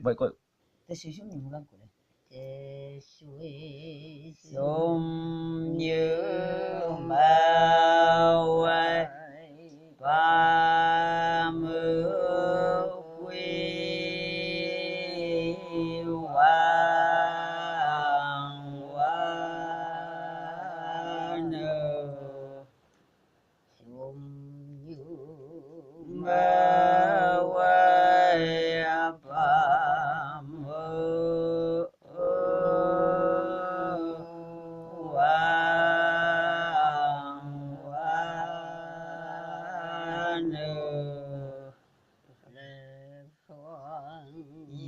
vậy coi sum như bao ba mưa quy hoàng hoa nơ sum như bao ba mưa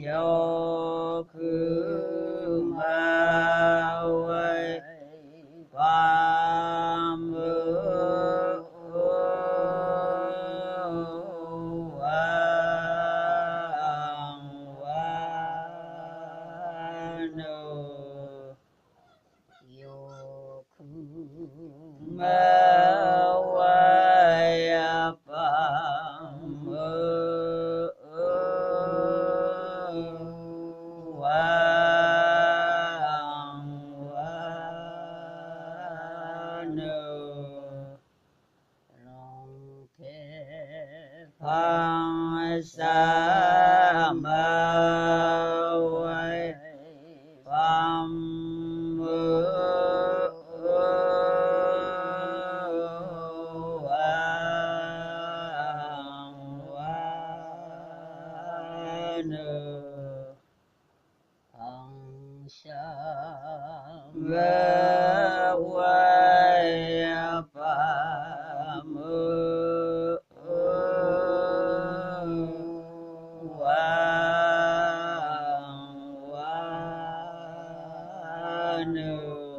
do cứ bao ba mưa sa ma pham mưa no